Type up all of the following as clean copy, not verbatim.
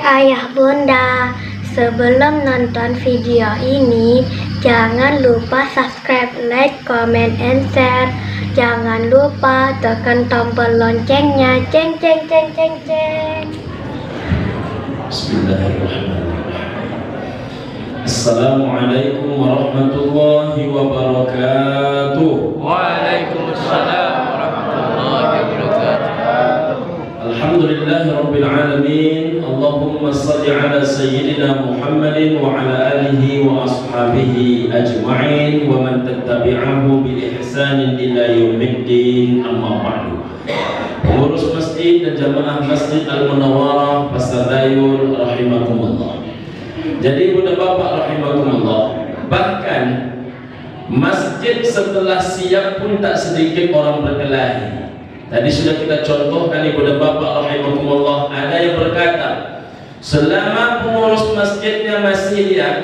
Ayah bunda, sebelum nonton video ini, jangan lupa subscribe, like, comment, and share. Jangan lupa tekan tombol loncengnya. Ceng ceng ceng ceng ceng. Bismillahirrahmanirrahim. Assalamualaikum warahmatullahi wabarakatuh. Waalaikumsalam warahmatullahi wabarakatuh. Alhamdulillahi rabbil alamin. Allahumma salli ala sayyidina Muhammadin wa ala alihi wa ashabihi ajma'in wa man tattabi'ahu bi ihsanin ila yaumiddin, amma ba'du. Pengurus masjid dan jamaah Masjid Al-Munawwarah Pasar Dayun rahimakumullah. Jadi ibu dan bapak rahimakumullah, bahkan masjid setelah siap pun tak sedikit orang berkelahi. Tadi sudah kita contohkan ibu dan bapak rahimakumullah, ada yang berkata, selama pengurus masjidnya masih lihat,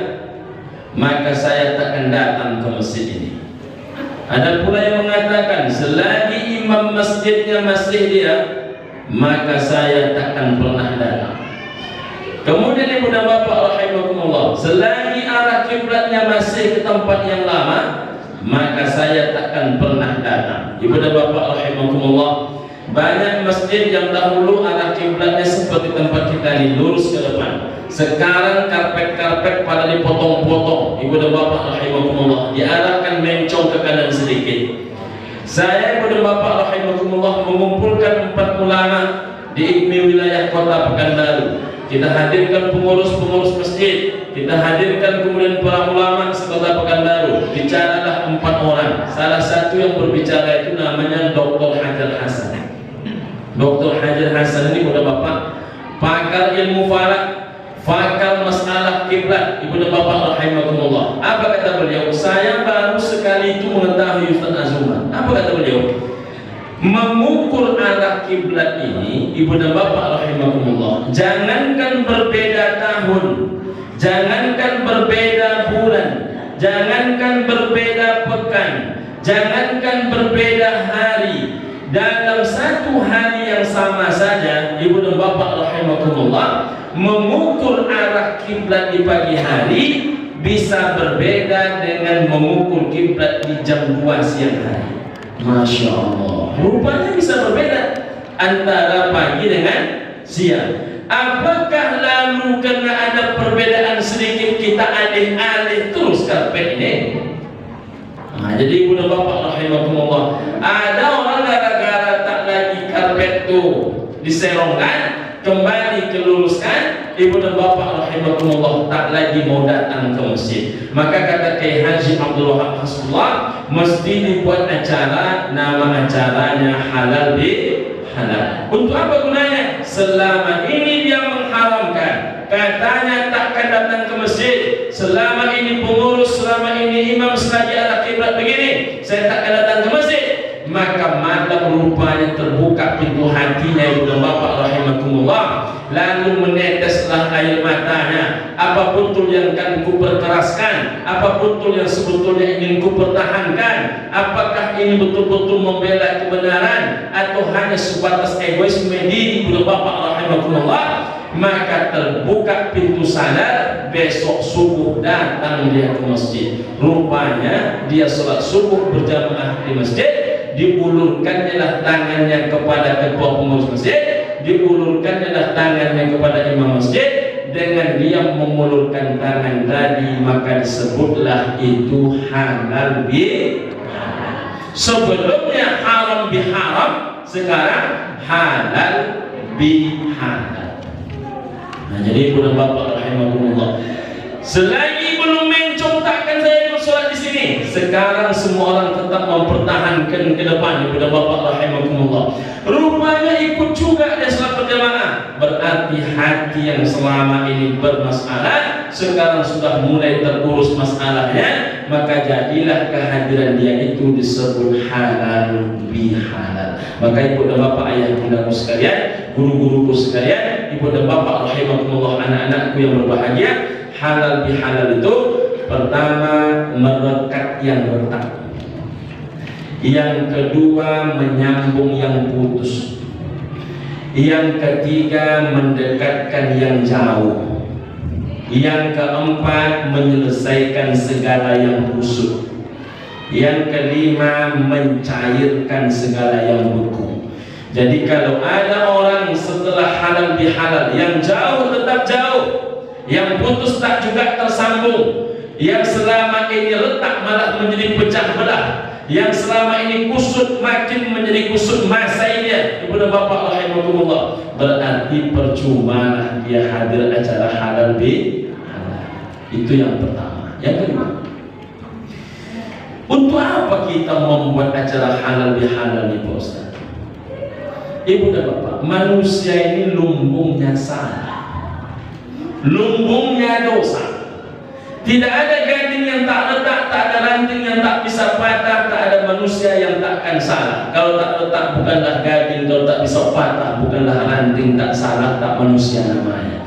maka saya takkan datang ke masjid ini. Ada pula yang mengatakan, selagi imam masjidnya masih lihat, maka saya takkan pernah datang. Kemudian ibu dan bapak rahimakumullah, selagi arah kiblatnya masih ke tempat yang lama, maka saya takkan pernah datang. Ibu dan bapak rahimakumullah, banyak masjid yang dahulu arah kiblatnya seperti tempat kita ini, lurus ke depan. Sekarang karpet-karpet pada dipotong-potong. Ibu dan bapak rahimakumullah, diarahkan mencong ke kanan sedikit. Saya ibu dan bapak rahimakumullah mengumpulkan 4 ulama di IKMI wilayah Kota Pekanbaru. Kita hadirkan pengurus-pengurus masjid, kita hadirkan kemudian para ulama sekota Pekanbaru. Bicaralah 4 orang. Salah satu yang berbicara itu namanya Dr. Hajar Hasan. Dr. Hajar Hasan ini udah bapak pakar ilmu falak, pakar masalah kiblat. Ibu dan bapak rahimakumullah. Apa kata beliau? Saya baru sekali itu mengetahui Ustaz Azuman. Apa kata beliau? Mengukur arah kiblat ini, ibu dan bapak rahimakumullah, jangankan berbeda tahun, jangankan berbeda bulan, jangankan berbeda pekan, jangankan berbeda hari, dalam satu hari yang sama saja, ibu dan bapak rahimakumullah, mengukur arah kiblat di pagi hari bisa berbeda dengan mengukur kiblat di jam 2 siang hari. Masya Allah, rupanya bisa berbeda antara pagi dengan siang. Apakah lalu karena ada perbedaan sedikit kita alih-alih terus karpet ini? Nah, jadi ibu dan bapak rahimakumullah, ada orang gara-gara tak lagi karpet tuh diserongkan, kembali keluruskan, ibu dan bapak rahimakumullah tak lagi mau datang ke masjid. Maka kata Kiai Haji Abdul Wahab Hasbullah, mesti dibuat acara, nama acaranya halal bi halal. Untuk apa gunanya? Selama ini dia mengharamkan, katanya takkan datang ke masjid. Selama ini pengurus, selama ini imam selagi arah kiblat begini, saya takkan datang ke masjid. Maka malam rupanya terbuka pintu hatinya ibu dan bapak rahimakumullah, lalu meneteslah air matanya. Apa betul yang akan ku perkeraskan? Apa betul yang sebetulnya ingin ku pertahankan? Apakah ini betul-betul membela kebenaran atau hanya sebatas egoisme diri ibu dan bapak rahimakumullah? Maka terbuka pintu sadar, besok subuh datang dia ke masjid. Rupanya dia sholat subuh berjamaah di masjid, diulurkannya lah tangannya kepada ketua pengurus masjid, diulurkannya lah tangannya kepada imam masjid. Dengan dia mengulurkan tangan tadi, maka disebutlah itu halal bi halal. Sebelumnya haram bi haram, sekarang halal bi halal. Nah, jadi ibu dan bapak rahimakumullah, selagi belum mencong takkan saya ikut sholat di sini. Sekarang semua orang tetap mempertahankan ke depan, ibu dan bapak rahimakumullah. Rupanya ikut juga dia sholat berjamaah. Berarti hati yang selama ini bermasalah sekarang sudah mulai terurus masalahnya, maka jadilah kehadiran dia itu disebut halal bi halal. Maka ibu dan bapak, ayah bundaku sekalian, guru-guruku sekalian, ibu dan bapak rahimakumullah, anak-anakku yang berbahagia, halal bi halal itu pertama merekat yang retak, yang kedua menyambung yang putus, Yang ketiga, mendekatkan yang jauh. Yang keempat, menyelesaikan segala yang busuk. Yang kelima, mencairkan segala yang beku. Jadi kalau ada orang setelah halal bihalal, yang jauh tetap jauh, yang putus tak juga tersambung, yang selama ini retak malah menjadi pecah belah, yang selama ini kusut makin menjadi kusut masainya, ibu dan bapak rahimahumullah, berarti percuma dia hadir acara halal bihalal. Itu yang pertama. Yang kedua, untuk apa kita membuat acara halal bihalal ini, Pak Ustaz? Ibu dan bapak, manusia ini lumbungnya salah, lumbungnya dosa. Tidak ada gading yang tak retak, tak ada ranting yang tak bisa patah, tak ada manusia yang takkan salah. Kalau tak retak bukanlah gading, kalau tak bisa patah bukanlah ranting, tak salah, tak manusia namanya.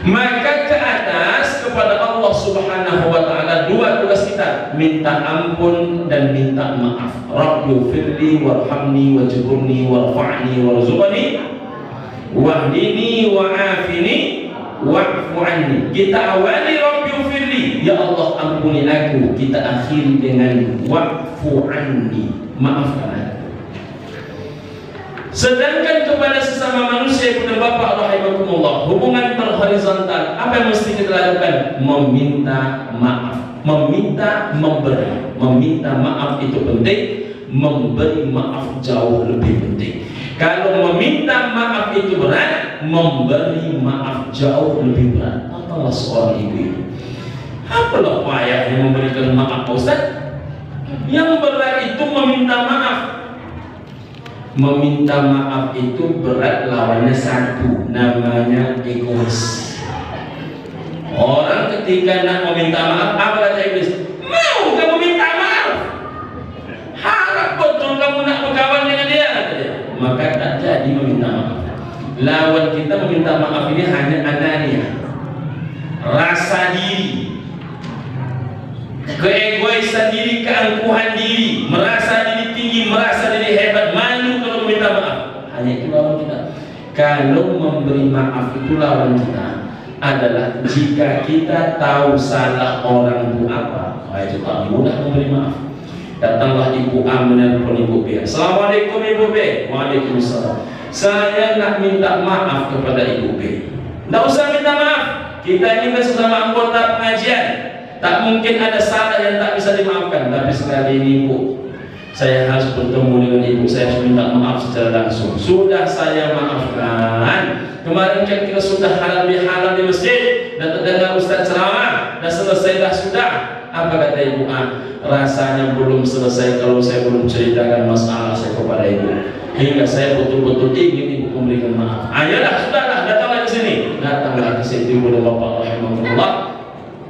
Maka ke atas kepada Allah Subhanahu wa ta'ala dua tugas kita, minta ampun dan minta maaf. Rabbighfirli warhamni wajburni warfa'ni warzuqni wahdini wa'afini wa'fu anni. Kita awali Rabbighfirli, ya Allah ampuni aku. Kita akhiri dengan wa'fu anni, maafkan aku. Sedangkan kepada sesama manusia, ibu dan bapak rahimakumullah, hubungan terhorizontal, apa yang mesti kita lakukan? Meminta maaf, meminta memberi. Meminta maaf itu penting, memberi maaf jauh lebih penting. Kalau meminta maaf itu berat, memberi maaf jauh lebih berat. Katalah seorang ibu, apalah payahnya memberikan maaf, Ustaz? Yang berat itu meminta maaf. Meminta maaf itu berat, lawannya satu, namanya egois. Orang ketika nak meminta maaf, apa kata iblis? Mau kamu minta maaf? Harap betul kamu nak berkawan dengan dia, kata dia. Maka tak jadi meminta maaf. Lawan kita meminta maaf ini hanya anania, rasa diri, keegoisan diri, keangkuhan diri, merasa diri tinggi, merasa diri hebat, malu kalau meminta maaf. Hanya itu lawan kita. Kalau memberi maaf itu lawan kita adalah jika kita tahu salah orang itu apa, itu tak mudah memberi maaf. Datanglah Ibu A menelpon Ibu B. Assalamualaikum Ibu B. Waalaikumsalam. Saya nak minta maaf kepada Ibu B. Tidak usah minta maaf. Kita ini kan sesama anggota pengajian. Tak mungkin ada salah yang tak bisa dimaafkan. Tapi sekali ini Ibu, saya harus bertemu dengan Ibu, saya harus minta maaf secara langsung. Sudah saya maafkan. Kemarin kan kita sudah halal bihalal di masjid, dan terdengar Ustaz ceramah, dan selesai dah sudah. Apa kata Ibu A? Rasanya belum selesai kalau saya belum ceritakan masalah saya kepada Ibu, hingga saya betul-betul ingin Ibu memberikan maaf. Ayolah, sudahlah, datanglah ke sini. Datanglah ke situ Ibu dan Bapak rahimahullah.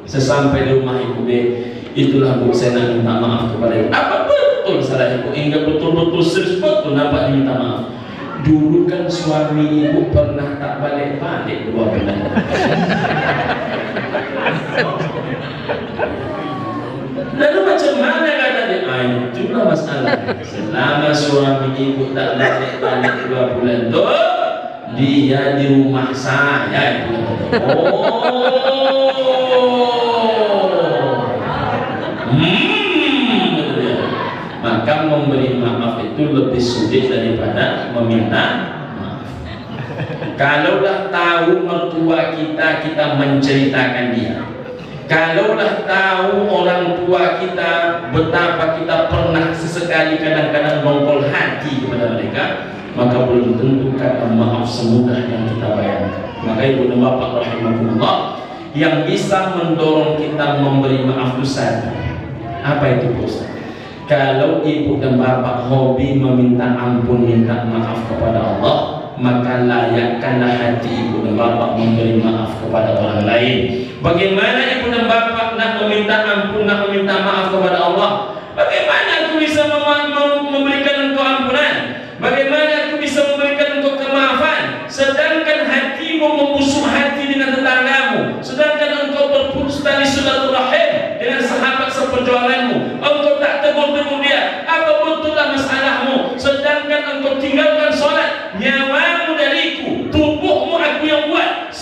Sesampai di rumah Ibu B, itulah Bu, saya nak minta maaf kepada Ibu. Apa betul salah Ibu? Hingga betul-betul serius betul nampak minta maaf. Dulu kan suami Ibu pernah tak balik-balik 2 bulan. Lalu macam mana kata dia? Itulah masalah. Selama suami Ibu tak balik-balik 2 bulan tu, dia di rumah saya. Maka memberi maaf itu lebih sulit daripada meminta maaf. Kalaulah tahu mertua kita, kita menceritakan dia. Kalaulah tahu orang tua kita, betapa kita pernah sesekali kadang-kadang mengkol hati kepada mereka, maka belum tentu kata maaf semudah yang kita bayangkan. Maka Ibu dan Bapak rahimahullah, yang bisa mendorong kita memberi maaf itu satu. Apa itu Ustaz? Kalau Ibu dan Bapak hobi meminta ampun, minta maaf kepada Allah, maka layakkanlah hati Ibu dan Bapak memberi maaf kepada orang lain. Bagaimana Ibu dan Bapak nak meminta ampun, nak meminta maaf kepada Allah? Bagaimana aku bisa memberikan engkau ampunan? Bagaimana aku bisa memberikan engkau kemaafan? Sedangkan hatimu membusuk hati dengan tetanggamu, sedangkan engkau berputus tali silaturahim dengan sahabat seperjuanganmu, engkau tak tegur-tegur dia. Apa betullah masalahmu? Sedangkan engkau tinggalkan sholat, nyawamu dari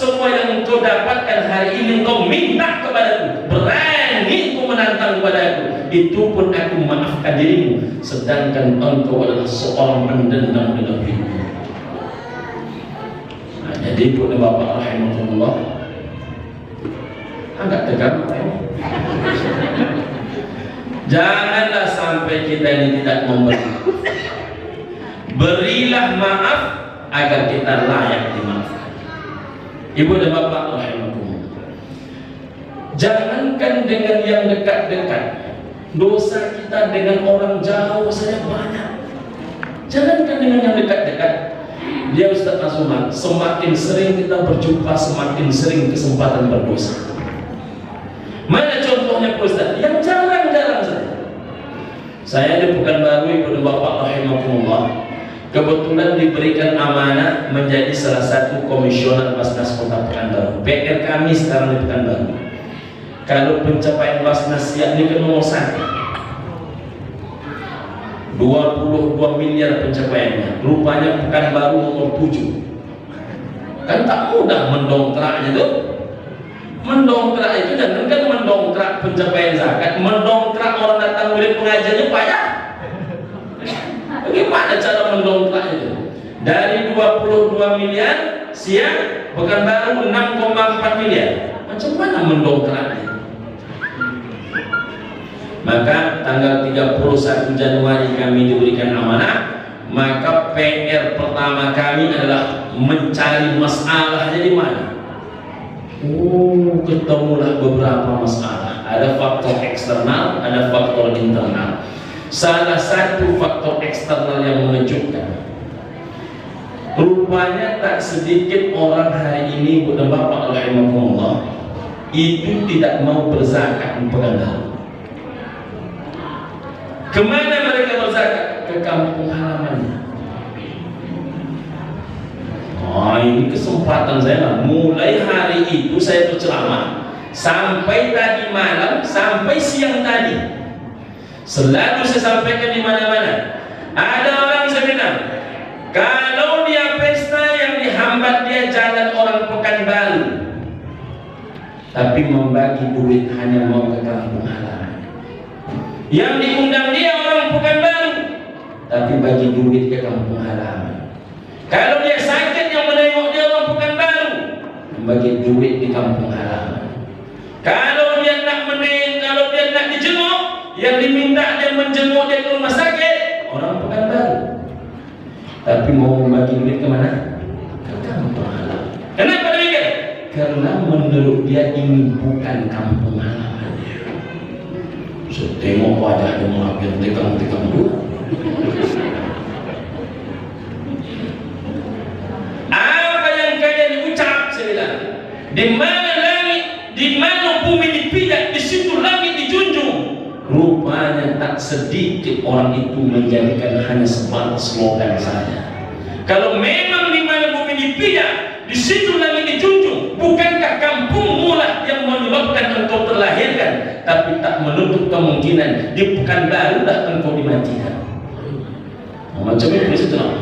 semua yang engkau dapatkan hari ini engkau minta kepadaku, berani engkau menantang kepadaku, itu pun aku maafkan dirimu, sedangkan engkau adalah seorang pendendam dalam hidupmu. Nah, jadi pun Bapak rahimahullah, agak tegang ini. Janganlah sampai kita ini tidak memberi. Berilah maaf agar kita layak dimaafkan. Ibu dan bapak rahimakumullah, jangankan dengan yang dekat-dekat, dosa kita dengan orang jauh saja banyak. Jangankan dengan yang dekat-dekat. Dia Ustaz Asuman, semakin sering kita berjumpa, semakin sering kesempatan berdosa. Mana contohnya Ustaz? Yang jarang-jarang saja. Saya di Pekanbaru, ibu dan bapak rahimakumullah, kebetulan diberikan amanah menjadi salah satu komisioner Basnas Kota Pekanbaru. PR kami sekarang di Pekanbaru, kalau pencapaian Basnas yakni ke nomor 1, 22 miliar pencapaiannya, rupanya Pekanbaru nomor 7. Kan tak mudah mendongkraknya tuh. Mendongkrak itu jangan kan mendongkrak pencapaian zakat, mendongkrak orang datang murid pengajiannya payah. Bagaimana cara mendongkraknya itu? Dari 22 miliar siang Pekanbaru 6,4 miliar. Macam mana mendongkraknya? Maka tanggal 31 Januari kami diberikan amanah, maka PR pertama kami adalah mencari masalahnya di mana. Ketemulah beberapa masalah. Ada faktor eksternal, ada faktor internal. Salah satu faktor eksternal yang mengejutkan, rupanya tak sedikit orang hari ini, Bu dan Bapak rahimahumullah, itu tidak mau berzakat di Pekanbaru. Kemana mereka berzakat? Ke kampung halamannya. Oh, ini kesempatan saya. Mulai hari itu saya berceramah sampai tadi malam, sampai siang tadi, selalu saya sampaikan di mana-mana. Ada orang saya bilang, kalau dia pesta yang dihambat dia jalan orang Pekanbaru, tapi membagi duit hanya mau ke kampung halaman. Yang diundang dia orang Pekanbaru, tapi bagi duit ke kampung halaman. Kalau dia sakit yang menengok dia orang Pekanbaru, bagi duit di kampung halaman. Kalau dia nak kalau dia nak dijenguk, yang diminta dia menjenguk dia ke rumah sakit, orang Pekanbaru. Tapi mau membagi duit ke mana? Ke kampung halaman. Kenapa demikian? Karena menurut dia ini bukan kampung halaman dia. Saya tengok wajahnya menghampir tikam-tikam dulu. Apa yang kalian ucap, saya bilang, di mana langit, di mana bumi dipijak, di situ langit dijunjung. Rupanya tak sedikit orang itu menjadikan hanya sebatas slogan saja. Kalau memang di mana bumi dipijak, di situ langit dijunjung, bukankah kampungmu lah yang menyebabkan engkau terlahirkan? Tapi tak menutup kemungkinan di Pekanbaru dah engkau dimatikan. Macam itu setelah.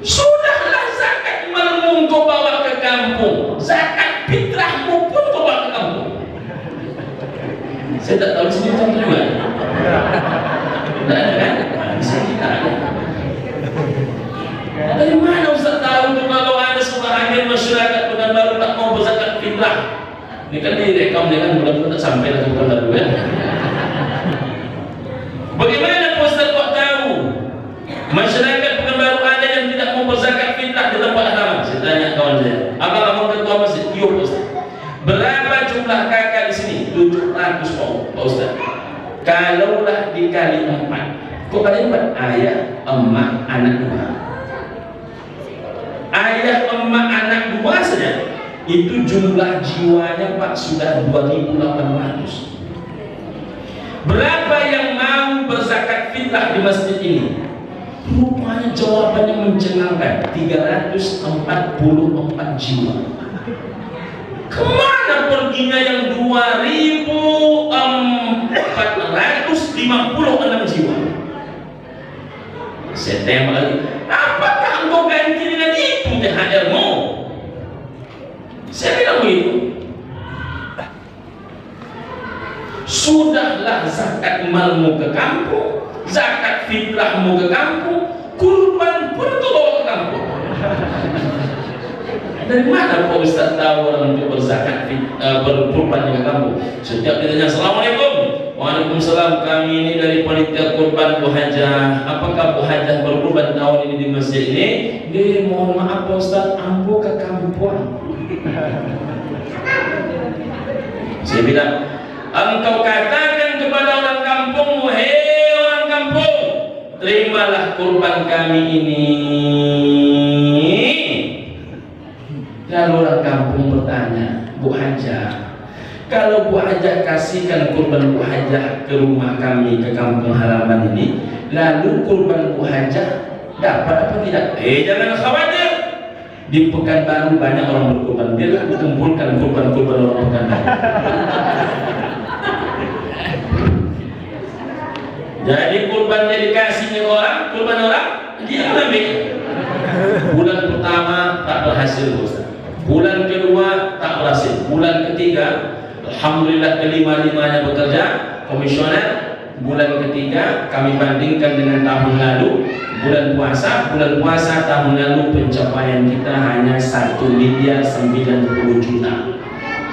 Sudahlah zakat malmu kau bawa ke kampung, zakat fitrahmu pun kau bawa ke kampung. Saya tak tahu di sini contoh juga. Tidak ada kan? Di sini tak ada. Dari mana Ustaz tahu tu kalau ada sebahagian masyarakat Pekanbaru tak mau berzakat fitrah? Ini kan direkam dengan mudah-mudahan tak sampai lah Pekanbaru kan? Bagaimana Ustaz kok tahu masyarakat Pekanbaru ada yang tidak mau berzakat fitrah di tempat halaman? Saya tanya kawan saya, abang-abang ketua masjid, iya Ustaz. Berapa jumlah kakak di sini? 700 Pak Ustaz. Kalaulah dikali 4, kok kali 4? Ayah, emak, anak 2. Ayah, emak, anak 2 saja, itu jumlah jiwanya Pak sudah 2.800. Berapa yang mau berzakat fitrah di masjid ini? Rupanya jawabannya mencengangkan, 344 jiwa. Kemana perginya yang 2.456 jiwa? Saya tembak lagi, apakah engkau ganti dengan itu THR zakat malmu ke kampung, zakat fitrahmu ke kampung, kurban pun kau bawa ke kampung. Dari mana Pak Ustaz tahu orang untuk berzakat berkurban ke kampung? Setiap ditanya Assalamualaikum, Waalaikumsalam, kami ini dari panitia kurban Bu Hajah. Apakah Bu Hajah berkurban tahun ini di masjid ini? Dia mohon maaf Pak Ustaz, ambo ke kampung. Saya bilang, engkau katakan kepada orang kampungmu, hei orang kampung, terimalah kurban kami ini. Lalu orang kampung bertanya, Bu Hajah, kalau Bu Hajah kasihkan kurban Bu Hajah ke rumah kami, ke kampung halaman ini, lalu kurban Bu Hajah dapat apa tidak? Jangan khawatir. Di Pekanbaru banyak orang berkurban. Biarlah aku kumpulkan kurban-kurban orang Pekanbaru. Jadi kurbannya dikasihnya orang, kurban orang, dia ambil. Bulan pertama tak berhasil, Ustaz. Bulan kedua tak berhasil. Bulan ketiga, alhamdulillah kelima-limanya bekerja, komisioner. Bulan ketiga kami bandingkan dengan tahun lalu. Bulan puasa tahun lalu pencapaian kita hanya 1.090.000.000.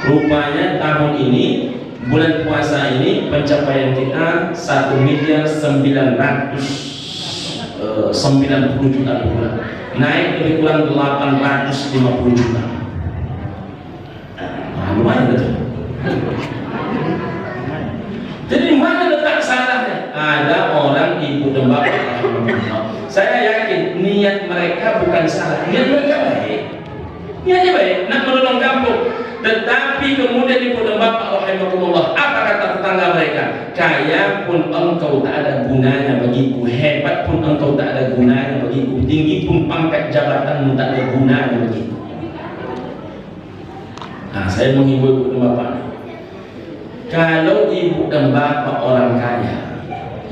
Rupanya tahun ini bulan puasa ini pencapaian kita 1.990.000.000 bulan. Naik lebih kurang 850 juta. Lumayan betul. Jadi mana letak salahnya? Ada orang ibu dan bapak. Saya yakin niat mereka bukan salah, niat mereka baik. Niatnya baik, nak menolong kampung. Tetapi kemudian ibu dan bapak rahimakumullah, apa kata tetangga mereka? Kaya pun engkau tak ada gunanya bagiku, hebat pun engkau tak ada gunanya bagiku, tinggi pun pangkat jabatanmu tak ada gunanya bagiku. Nah, saya menghibur ibu dan bapak. Kalau ibu dan bapak orang kaya,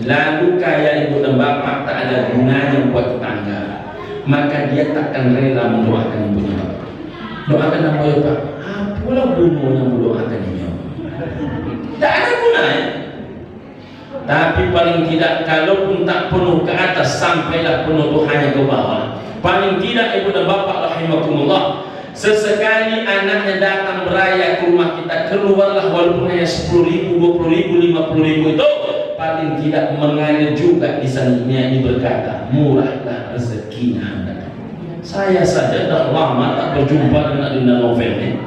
lalu kaya ibu dan bapak tak ada gunanya buat tetangga, maka dia takkan rela mendoakan ibu dan bapak. Doakan apa ya Pak? Apalah gunanya mendoakan ibu. Tak ada gunanya. Tapi paling tidak, kalaupun tak penuh ke atas, sampailah penutuhannya ke bawah. Paling tidak ibu dan bapak rahimakumullah, sesekali anaknya datang beraya ke rumah kita, keluarlah walaupun hanya 10.000, 20.000, 50.000 itu, paling tidak mengalir juga di sananya. Ini berkata, murahlah rezekinya anda. Saya saja dah lama tak berjumpa dengan Adinda Novel ini.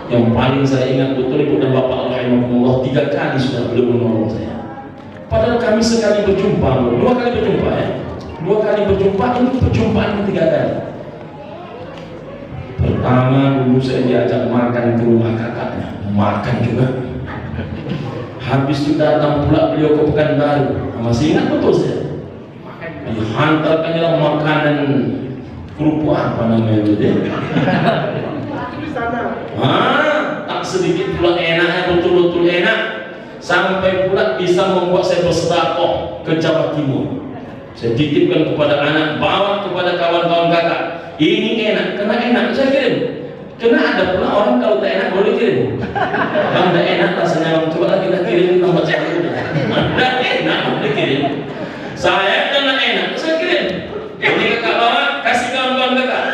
Yang paling saya ingat betul ibu dan bapak rahimahumullah, 3 kali sudah beliau menolong saya. Padahal kami sekali berjumpa, 2 kali berjumpa ya. 2 kali berjumpa, ini perjumpaan ketiga kali. Pertama dulu saya diajak makan ke rumah kakaknya, makan juga. Habis itu datang pula beliau ke Pekanbaru, masih ingat betul saya. Dihantarkannya makanan kerupuk apa namanya itu dia. Tak sedikit pula enaknya, betul-betul enak. Sampai pula bisa membuat saya bersedekah ke Jawa Timur. Saya titipkan kepada anak, bawa kepada kawan-kawan kakak. Ini enak, kena enak, saya kirim. Kena ada pula orang kalau tak enak boleh kirim. Kalau tak enak rasanya, coba lagi kita kirim tempat saya dulu. Tak enak boleh kirim. Saya kena enak, saya kirim. Jadi kakak bawa, kasih kawan-kawan kakak.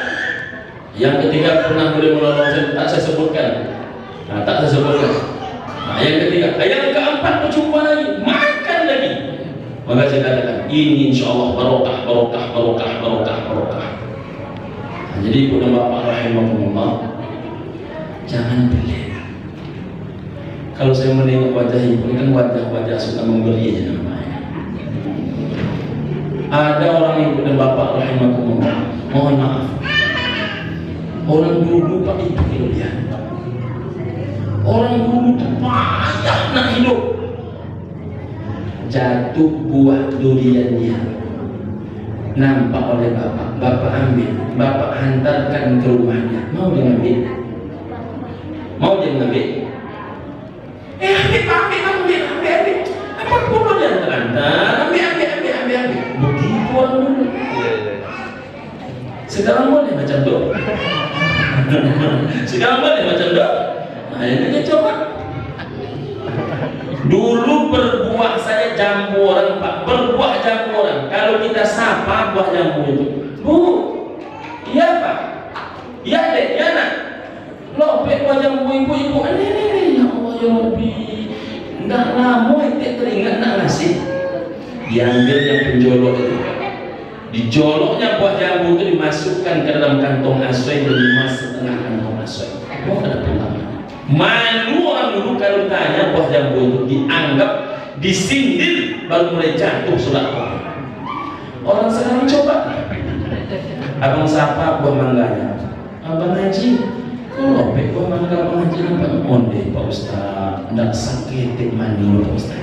Yang ketiga pernah boleh menolong saya, tak saya sebutkan. Tak saya sebutkan. Yang ketiga, yang keempat berjumpa lagi, makan lagi. Maka saya katakan, ini insya Allah barokah, barokah, barokah, barokah, barokah. Jadi ibu dan bapak rahimahumullah, jangan pelit. Kalau saya menengok wajah ibu, ini kan wajah-wajah suka memberi namanya. Ada orang ibu dan bapak rahimahumullah, mohon maaf, orang dulu Pak itu kelebihan. Orang dulu itu banyak nak hidup. Jatuh buah duriannya, nampak oleh bapak, bapak ambil, bapak hantarkan ke rumahnya. Mau dia ngambil? Mau dia ngambil? Ambil. Apa perlu dia hantar? Ambil. Begitu orang dulu. Sekarang boleh macam tu. Sekarang boleh macam tu. Nah, ini dia coba. Dulu berbuah saja jambu orang Pak, berbuah jambu orang. Kalau kita sapa buah jambu itu, Bu, iya Pak, iya Dek, iya Nak, lopek buah jambu ibu-ibu. Ini ya Allah ya Rabbi, nggak lama itu teringat nak ngasih. Diambil yang penjolok itu, dijoloknya buah jambu itu dimasukkan ke dalam kantong asoy, dan setengah kantong asoy. Oh, ada pertama. Malu orang dulu kalau tanya buah jambu itu dianggap disindir baru mulai jatuh sedekah. Orang sekarang coba, abang sapa buah mangganya, abang Haji, kalau lopek buah mangga abang Haji nampak onde Pak Ustaz, ndak sakit mani Pak Ustaz.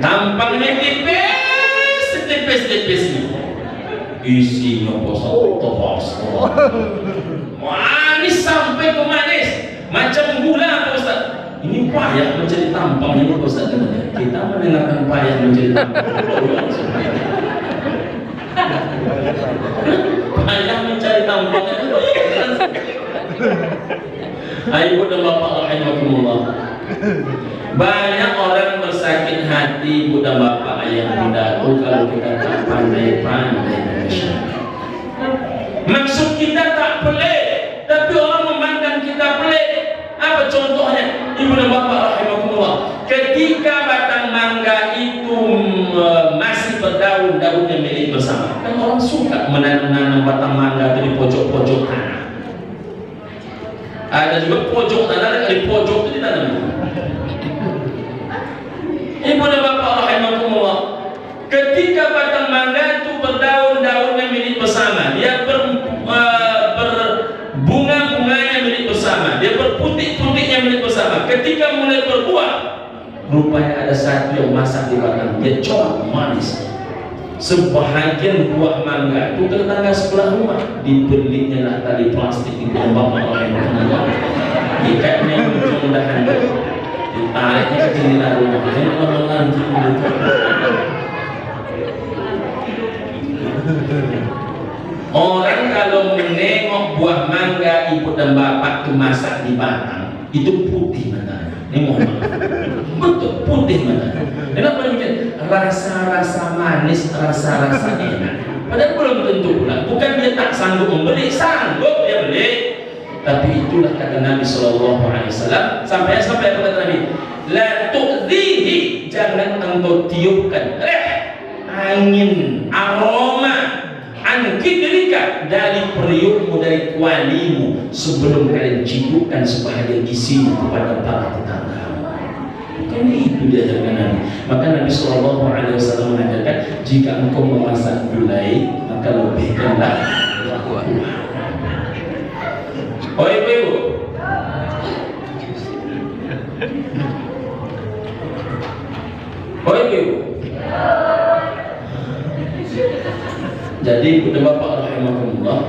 Tampangnya tipis nih. Isinya bos, manis sampai ke manis, macam gula Pak Ustaz. Ini payah mencari tampang ini Pak Ustaz. Kita mendengarkan payah mencari tampang. Payah mencari tampang. Ibu dan bapak rahimakumullah. Banyak orang bersakit hati, ibu dan bapak ayah bundaku, kalau kita tak pandai-pandai. Maksud kita tak pelik, tapi orang memandang kita pelik. Apa contohnya, ibu dan bapak rahimakumullah? Ketika batang mangga itu masih berdaun, daunnya milik bersama. Kan orang suka menanam batang mangga itu di pojok-pojok tanah. Ada juga pojok tanah, di pojok itu ditanam. Ibu dan bapak rahimakumullah, ketika batang mangga itu berdaun-daunnya milik bersama, dia berbunga-bunganya milik bersama, dia berputik-putiknya milik bersama. Ketika mulai berbuah, rupanya ada satu yang masak di batang, dia corak manis. Sebahagian buah mangga itu ke tetangga sebelah rumah, dibelinya lah tali plastik di bapak rahimakumullah, ikatnya ujung dahan, ditariknya ke jendela rumah. Ini orang nanti orang kalau menengok buah mangga ibu dan bapak itu masak di batang, itu putih matanya. Ini mohon betul putih matanya. Kenapa demikian? Rasa-rasa manis, rasa-rasa enak. Padahal belum tentu pula. Bukan dia tak sanggup membeli, sanggup dia beli. Tapi itulah kata Nabi Sallallahu Alaihi Wasallam. Sampai apa kata Nabi? La tu'zihi, jangan engkau tiupkan angin aroma kidrika dari periukmu, dari kualimu, sebelum kalian cidukkan sebahagian isinya kepada para tetangga. Bukan itu diajarkan Nabi. Maka Nabi Sallallahu Alaihi Wasallam mengajarkan, jika engkau memasak gulai, maka lebihkanlah kuah. Oh ibu-ibu, jadi ibu dan bapak rahimahumullah,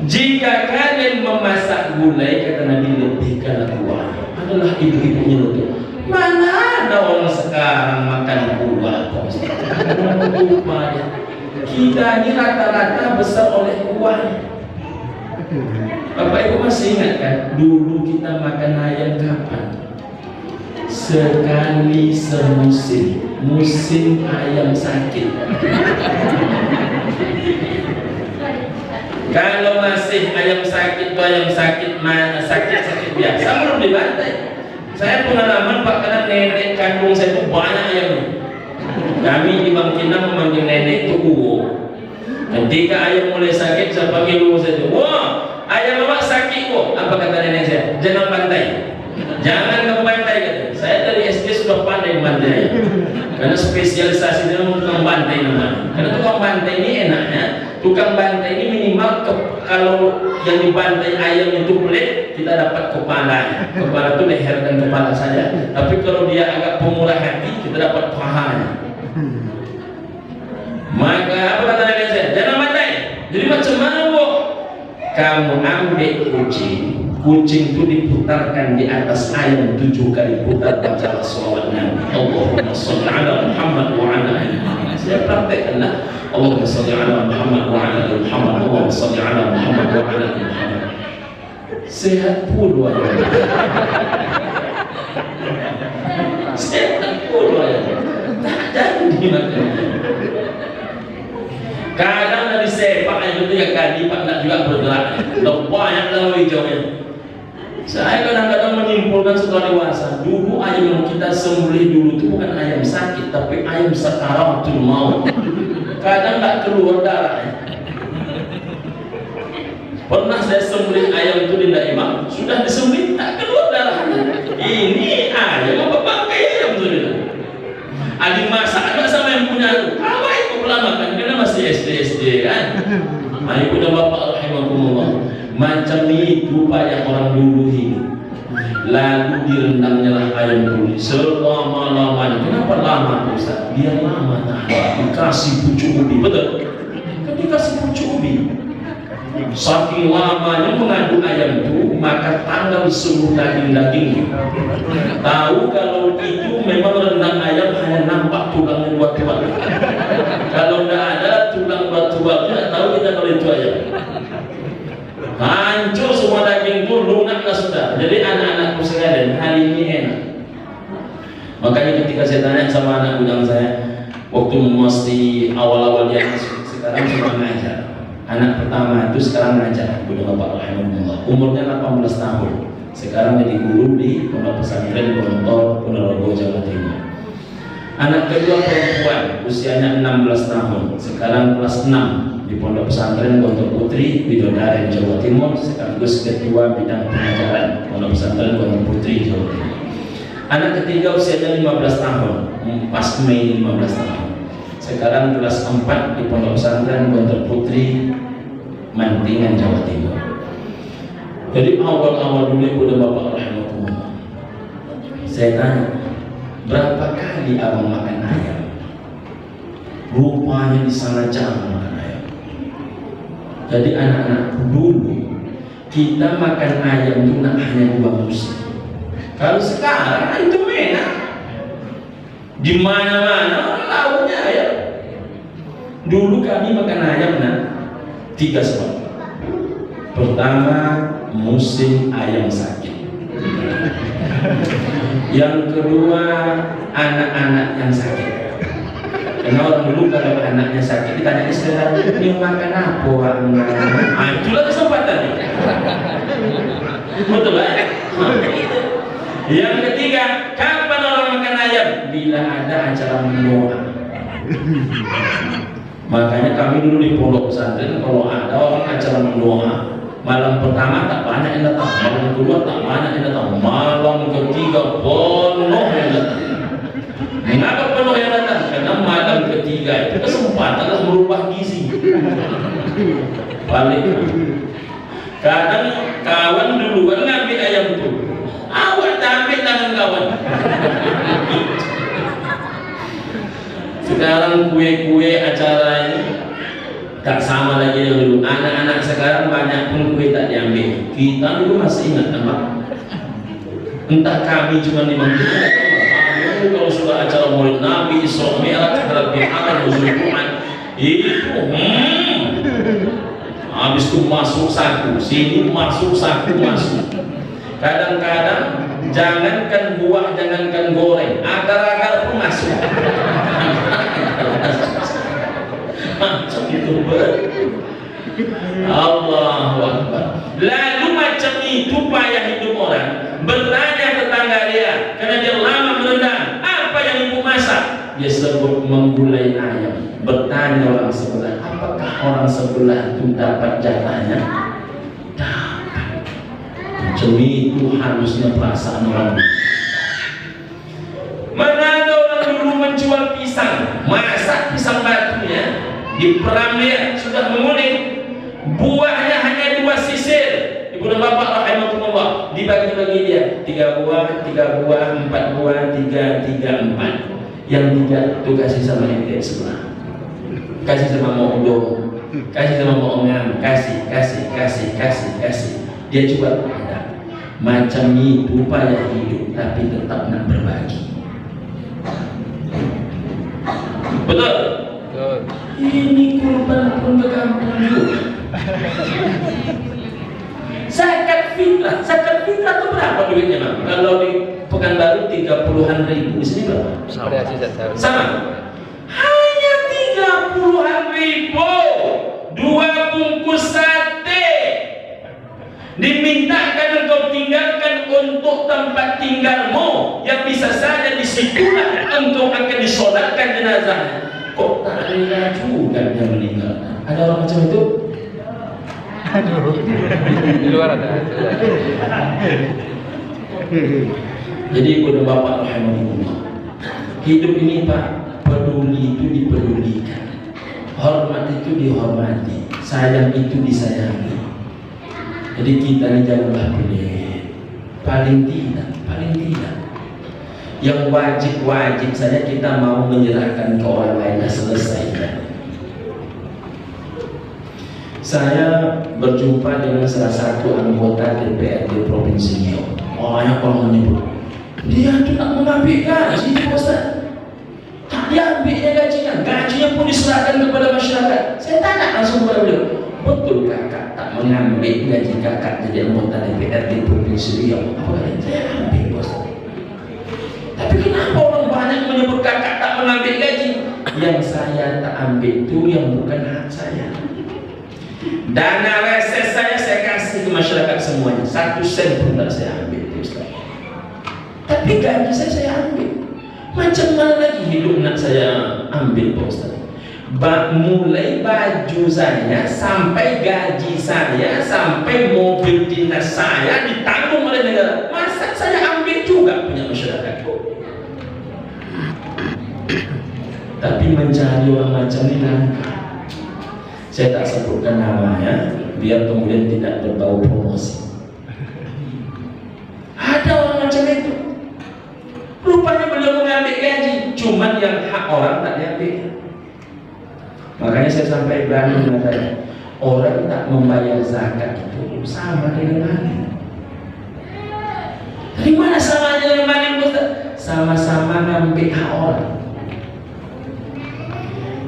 jika kalian memasak gulai, kata Nabi, lebihkanlah kuah. Adalah ibu-ibunya itu. Mana ada orang sekarang makan kuah? Kita ini rata-rata besar oleh kuahnya. Bapak Ibu masih ingat kan, dulu kita makan ayam kapan? Sekali semusim, musim ayam sakit. Kalau masih ayam sakit sakit biasa, belum dibantai. Saya pengalaman Pak, karena nenek kandung saya itu banyak ayamnya. Kami di Bangkinang memanggil nenek itu Uwo. Ketika ayam mulai sakit, saya panggil Uwo saya itu, wah ayam bapak sakit kok. Apa kata nenek saya? Jangan bantai. Jangan kamu bantai kata. Saya dari SD sudah pandai bantai. Karena spesialisasi dia tukang bantai namanya. Karena tukang bantai ini enaknya, tukang bantai ini minimal kalau yang dibantai ayam itu pelit, kita dapat kepalanya. Kepala itu leher dan kepala saja. Tapi kalau dia agak pemurah hati, kita dapat pahanya. Maka apa kata nenek saya? Jangan bantai. Jadi macam mana bu? Kamu ambil kucing itu diputarkan di atas ayam 7 kali putar, baca salawat Nabi. Allahumma shalli ala Muhammad wa ala ali Muhammad. Saya praktekkanlah. Allahumma shalli ala Muhammad wa ala ali Muhammad. Allahumma shalli ala Muhammad wa ala ali Muhammad. sehat puluh aja. Sehat puluh aja. Tak jadi makan. Kadang dari sepak yang itu ya kadipak nak juga bergerak. Banyak dalam hijaunya. Saya kadang-kadang menyimpulkan setelah dewasa, dulu ayam yang kita sembelih dulu itu bukan ayam sakit, tapi ayam sakaratul maut. Kadang nggak keluar darahnya. Pernah saya sembelih ayam itu di Imam, sudah disembelih tak keluar darahnya. Ini ayam apa bangkai ayam itu? Adik masak ada sama yang punya. Apa itu pelama kan? Karena masih SD kan. Ibu dan bapak rahimahumullah. Macam itu Pak yang orang dulu hidup. Lalu direndamnya lah ayam dulu selama-lamanya. Kenapa lama Ustaz? Biar lama tahan. Dikasih pucuk ubi, betul? Kan dikasih pucuk ubi. Saking lamanya mengandung ayam itu, maka tanggal seluruh daging-dagingnya. Tahu kalau itu memang rendang ayam hanya nampak tulangnya dua tuak. Kalau tidak ada tulang dua tuak, tidak tahu kita kalau itu ayam. Hancur semua daging itu, lunaklah sudah. Jadi anak-anakku sekalian, hari ini enak. Makanya ketika saya tanya sama anak budang saya, waktu mesti awal-awal dia masuk, sekarang cuma ngajar. Anak pertama itu sekarang ngajar, budang bapak rahimahullah. Umurnya 18 tahun. Sekarang jadi guru di Pondok Pesantren Gontor, Ponorogo, Jawa Timur. Anak kedua perempuan, usianya 16 tahun. Sekarang kelas 6. Di Pondok Pesantren Gontor Putri, Bidodaren, Jawa Timur, sekaligus ketua bidang pengajaran Pondok Pesantren Gontor Putri, Jawa Timur. Anak ketiga usianya 15 tahun, pas Mei 15 tahun. Sekarang kelas 4 di Pondok Pesantren Gontor Putri, Mantingan, Jawa Timur. Jadi awal-awal dulu ibu dan bapak rahimahumullah, saya tanya, berapa kali abang makan ayam? Rupanya di sana jarang makan ayam. Jadi anak-anak dulu kita makan ayam itu hanya 2 musim. Kalau sekarang itu enak, di mana-mana lauknya ayam. Dulu kami makan ayam 3 sebab. Pertama, musim ayam sakit. Yang kedua, anak-anak yang sakit. Karena orang dulu kalau anaknya sakit ditanya istirahat, ini makan apa? Itulah kesempatan. Betul lah. Yang ketiga, kapan orang makan ayam? Bila ada acara mendoa. Makanya kami dulu di Pondok Pesantren kalau ada orang acara mendoa, malam pertama tak banyak yang datang, malam kedua tak banyak yang datang, malam ketiga penuh yang datang. Mengapa penuh yang datang? Karena malam ketiga itu kesempatan untuk merubah gizi. Balik. Kadang kawan duluan ngambil ayam itu, awak tak ambil tangan kawan. Sekarang kue-kue acara ini tak sama lagi yang dulu. Anak-anak sekarang banyak pun kue tak diambil. Kita dulu masih ingat apa? Entah kami cuma dimandikan atau kalau sudah acara Maulid Nabi, Isra Mi'raj, Halal Bi'al, Nuzul Quran itu habis itu masuk saku, sini masuk saku masuk. Kadang-kadang jangankan buah, jangankan goreng, akar-akar pun masuk. Macam itu Allahu Akbar. Lalu macam itu payah hidup orang. Bertanya tetangga dia, karena dia lama merendam, apa yang ibu masak? Dia sebut menggulai ayam. Bertanya orang sebelah, apakah orang sebelah itu dapat jatahnya? Dapat. Macam itu harusnya perasaan orang. Mana ada orang dulu menjual pisang, masak pisang batunya, diperam dia sudah menguning, buahnya hanya 2 sisir. Ibu dan bapak rahimahumullah dibagi-bagi dia 3 buah, 4 buah, 3, 4. Yang 3 itu kasih sama ente sebelah, kasih sama Mokdo, kasih sama Mokongam, kasih. Dia coba ada macam itu payah hidup, tapi tetap nak berbagi. Betul? Betul. Ini kurban pun ke kampung juga. Zakat fitrah itu berapa duitnya bang? Kalau di Pekanbaru 30-an ribu, di sini berapa? Sama. Hanya 30-an ribu, 2 bungkus sate. Dimintakan engkau tinggalkan untuk tempat tinggalmu yang bisa saja disitulah engkau akan disolatkan jenazahnya. Kok tak rela juga yang meninggal? Ada orang macam itu? Di luar ada. Jadi ibu dan bapak rahimahullah, hidup ini Pak, peduli itu dipedulikan, hormat itu dihormati, sayang itu disayangi. Jadi kita ini janganlah pelit. Paling tidak yang wajib saja kita mau menyerahkan ke orang lain dan selesai. Saya berjumpa dengan salah satu anggota DPRD Provinsi Riau. Banyak orang menyebut dia itu tak mengambil gaji, Ustaz. Tak diambilnya gajinya pun diserahkan kepada masyarakat. Saya tanya langsung kepada beliau, betul kakak tak mengambil gaji kakak jadi anggota DPRD Provinsi Riau? Apa kata saya ambil, Ustaz. Tapi kenapa orang banyak menyebut kakak tak mengambil gaji? Yang saya tak ambil itu yang bukan hak saya. Dana reses saya kasih ke masyarakat semuanya, 1 sen pun tak saya ambil, Ustaz. Tapi gaji saya ambil. Macam mana lagi hidup nak saya ambil, Pak Ustaz? Mulai baju saya sampai gaji saya sampai mobil dinas saya ditanggung oleh negara. Masa saya ambil juga punya masyarakat? Tapi mencari orang macam ini langka. Saya tak sebutkan namanya biar kemudian tidak berbau promosi. Ada orang macam itu. Rupanya belum mengambil gaji, cuman yang hak orang tak diambil. Makanya saya sampai berani mengatakan, orang tak membayar zakat itu sama dengan maling. Dari mana samanya dengan maling, Ustaz? Sama-sama ngambil hak orang.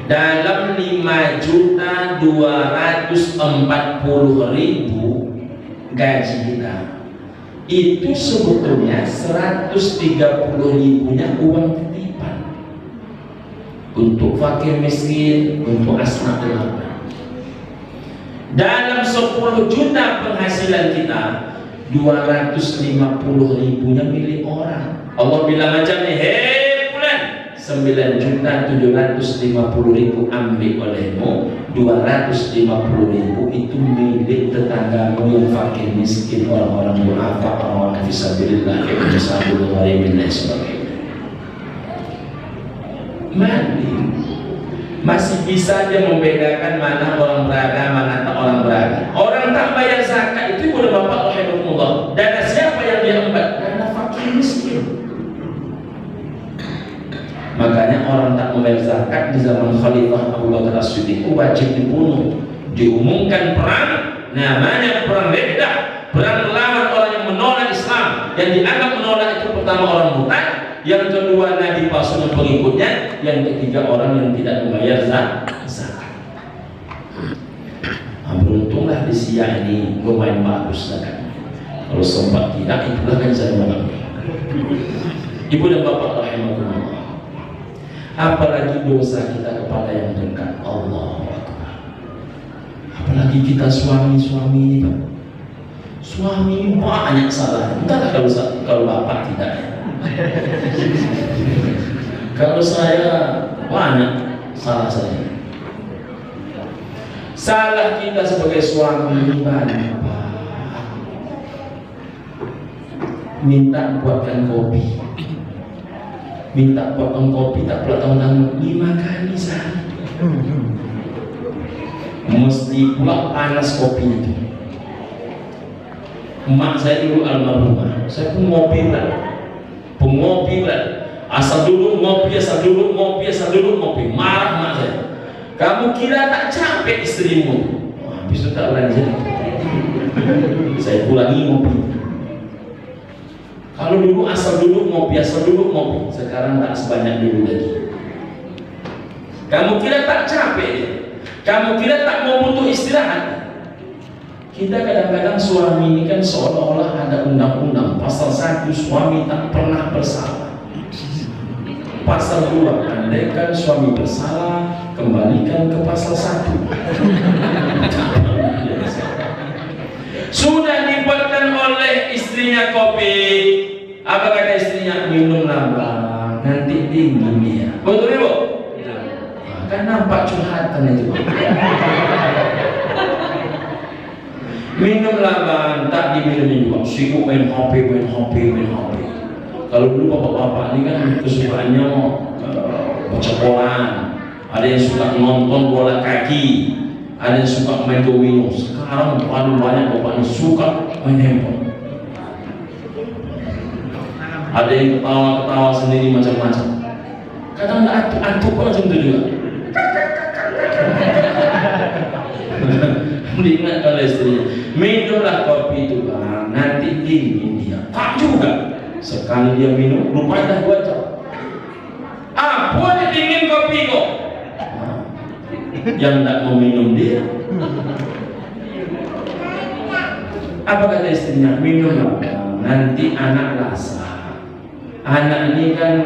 Dalam 5.240.000 gaji kita, itu sebetulnya 130.000-nya uang titipan untuk fakir miskin, untuk asma ulama. Dalam 10 juta penghasilan kita, 250.000-nya milik orang. Allah bilang macam ni, hei 9.750.000 ambil olehmu, 250.000 itu milik tetanggamu yang fakir miskin, orang-orang du'afa, orang-orang fisabilillah, ibn sabul gharimin dan sebagainya. Maling masih bisa dia membedakan mana orang beragama, mana tak orang beragama. Orang tak bayar zakat itu boleh bapak rahimahullah. Dana siapa yang dia embat? Dana fakir miskin. Makanya orang tak membayar zakat di zaman Khalifah Abu Bakar As-Siddiq wajib dibunuh. Diumumkan perang, namanya perang Riddah, perang melawan orang yang menolak Islam. Yang dianggap menolak itu pertama orang murtad, yang kedua nabi palsu dan pengikutnya, yang ketiga orang yang tidak membayar zakat. Beruntunglah di Siak ini lumayan bagus zakat. Kalau sempat tidak, itulah kan saya malam. Ibu dan bapak rahimahullah, apalagi dosa kita kepada yang dekat, Allah Akbar. Apalagi kita suami-suami ini, Pak. Suami ini banyak salah. Entahlah kalau bapak tidak ya. Kalau saya banyak salah saya. Salah kita sebagai suami ini banyak, Pak. Minta buatkan kopi, minta potong kopi tak pula tahu 5 kali sehari. Mesti pula panas kopinya itu. Emak saya dulu almarhumah, saya pun ngopi berat, asal dulu ngopi, marah mak saya. Kamu kira tak capek istrimu? Habis itu tak berani jadi. Saya ulangi ngopi. Kalau dulu asal dulu ngopi, sekarang tak sebanyak dulu lagi. Kamu kira tak capek? Kamu kira tak mau butuh istirahat? Kita kadang-kadang suami ini kan seolah-olah ada undang-undang pasal 1 suami tak pernah bersalah. Pasal 2, andaikan suami bersalah, kembalikan ke pasal 1. Sudah dibuatkan oleh istrinya kopi. Apa kata istrinya? Minumlah bang, nanti dingin ya. Betul ibu? Kan nampak curhatan itu. Minumlah bang, tak diminum juga. Sibuk main HP. Kalau dulu bapak-bapak ini kan kesukaannya baca bola, ada yang suka nonton bola kaki, ada yang suka main domino. Sekarang paling banyak bapak yang suka main handphone. Ada yang ketawa-ketawa sendiri macam-macam. Kadang nggak antuk pun macam itu juga. Diingatkan oleh istrinya, minumlah kopi itu bang, nanti dingin dia. Tak juga. Sekali dia minum, rupanya dah 2 jam. Apa dia dingin kopi kok? Yang tak mau minum dia. Apa kata istrinya? Minumlah bang, nanti anak rasa. Anak ini kan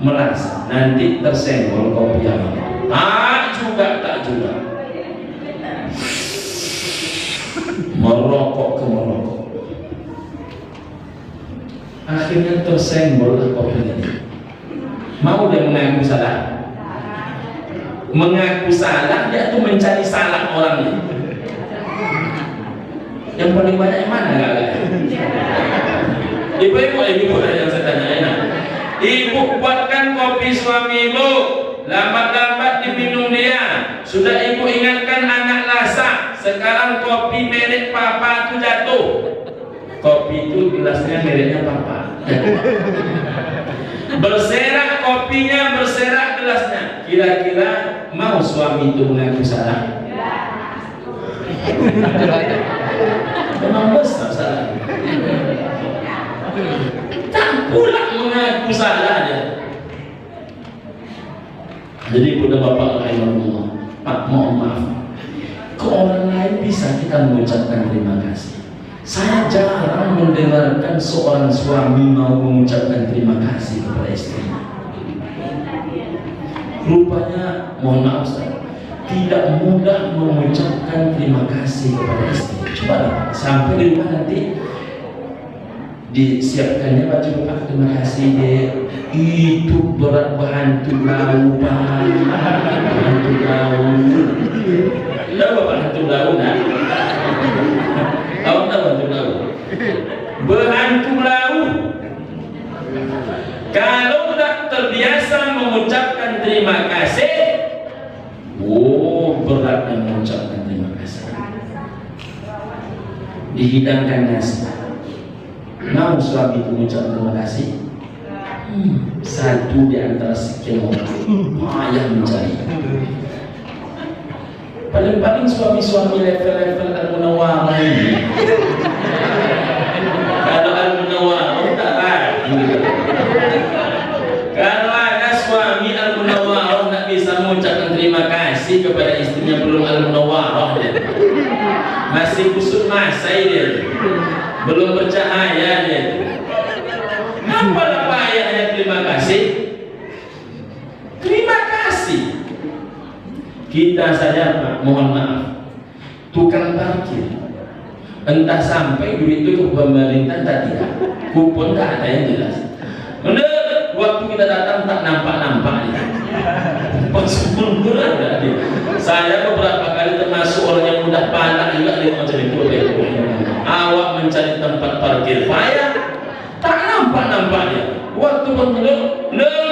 merasa nanti tersenggol kopi yang itu. Tak juga. Merokok. Akhirnya tersenggol kopi ini. Mau dia mengaku salah? Mengaku salah, dia tuh mencari salah orangnya. Yang paling banyak yang mana kakak? Ibu yang saya tanya. Ibu buatkan kopi suami ibu, lambat-lambat diminum dia. Sudah ibu ingatkan anak lasak. Sekarang kopi merek papa itu jatuh. Kopi itu gelasnya mereknya papa. Berserak kopinya, berserak gelasnya. Kira-kira mau suami itu mengaku salah? Memang besar salah. Tak pula mengaku salah dia. Jadi Bunda Bapak rahimahullah, Pak mohon maaf, ke orang lain bisa kita mengucapkan terima kasih. Saya jarang mendengarkan seorang suami mau mengucapkan terima kasih kepada istrinya. Rupanya, mohon maaf Ustaz, tidak mudah mengucapkan terima kasih kepada istri. Coba sampai di rumah nanti disiapkannya baju Pak, terima kasih deh. Itu berat bantu lau Pak, bantu lau. Tahu Bapak bantu lau nak? Tahu tak bantu lau? Berhantu lau. Kalau tak terbiasa mengucapkan terima kasih, beratnya mengucapkan terima kasih. Dihidangkan nasi, mau suami itu mengucapkan terima kasih. Satu di antara sekian orang payah mencari. Paling-paling suami-suami level-level Al-Munawwarah ini, kalau Al-Munawwarah tak lagi. Kalau ada suami Al-Munawwarah tak bisa mengucapkan terima kasih kepada istrinya, belum Al-Munawwarah dia, masih kusut masai dia, belum bercahaya dia. Apalah payahnya terima kasih? Terima kasih. Kita saja Pak, mohon maaf, tukang parkir, entah sampai duit itu ke pemerintah tak tidak, kupon tak ada yang jelas. Benar, waktu kita datang tak nampak-nampak ya. Pas mundur ada dia. Saya beberapa kali termasuk orang yang mudah panas juga dia macam itu. Awak mencari tempat parkir payah, tak nampak-nampaknya. Waktu mengeluh, benar.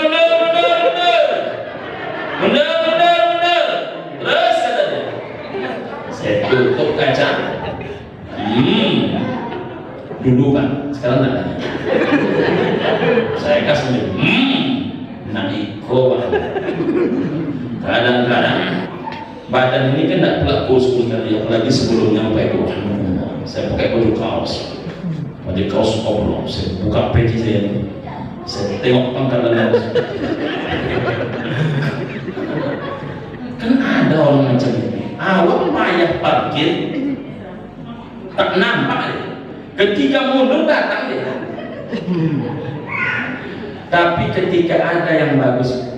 Terus kata dia, saya tutup kaca. Dulu kan, sekarang tak ada. Saya kasih dia, nak ikut. Kadang-kadang badan ini kan tak pula kurus sekali, apalagi sebelumnya pakai baju. Saya pakai baju kaos. Pada kaos oblong, saya buka peci saya ini, saya tengok pangkalan kaos. Kan ada orang macam ini, awak payah parkir, tak nampak dia. Ketika mundur datang dia. Tapi ketika ada yang bagus,